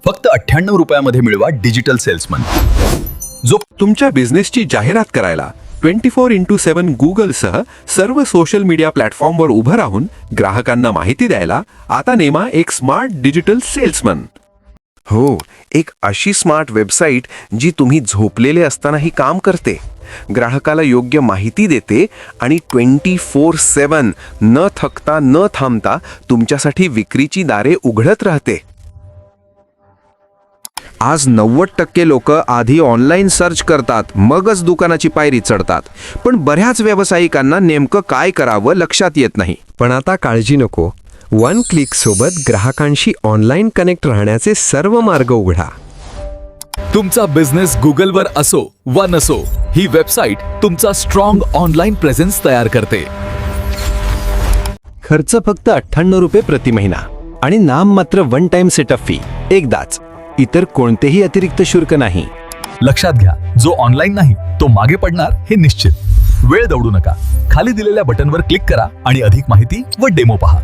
फक्त 98 रुपयामध्ये मिळवा डिजिटल सेल्समन, जो तुमच्या बिझनेसची जाहिरात करायला 24x7 गुगलसह सर्व सोशल मीडिया प्लॅटफॉर्मवर उभं राहून ग्राहकांना माहिती द्यायला आता नेमा एक स्मार्ट डिजिटल सेल्समन. हो, एक अशी स्मार्ट वेबसाईट जी तुम्ही झोपलेले असतानाही काम करते, ग्राहकाला योग्य माहिती देते आणि 24/7 न थकता न थांबता तुमच्यासाठी विक्रीची दारे उघडत राहते. आज 90% लोक आधी ऑनलाईन सर्च करतात, मगच दुकानाची पायरी चढतात. पण बऱ्याच व्यावसायिकांना नेमकं काय करावं लक्षात येत नाही. पण आता काळजी नको, वन क्लिक सोबत ग्राहकांशी ऑनलाईन कनेक्ट राहण्याचे सर्व मार्ग उघडा. तुमचा बिझनेस गुगलवर असो वा नसो, ही वेबसाईट तुमचा स्ट्रॉंग ऑनलाईन प्रेझेन्स तयार करते. खर्च फक्त 98 रुपये प्रति महिना आणि नाम मात्र वन टाइम सेटअप फी एकदाच. इतर कोणतेही अतिरिक्त शुल्क नाही. लक्षात घ्या, जो ऑनलाईन नाही तो मागे पडणार हे निश्चित. वेळ दवडू नका, खाली दिलेल्या बटनवर क्लिक करा आणि अधिक माहिती व डेमो पहा.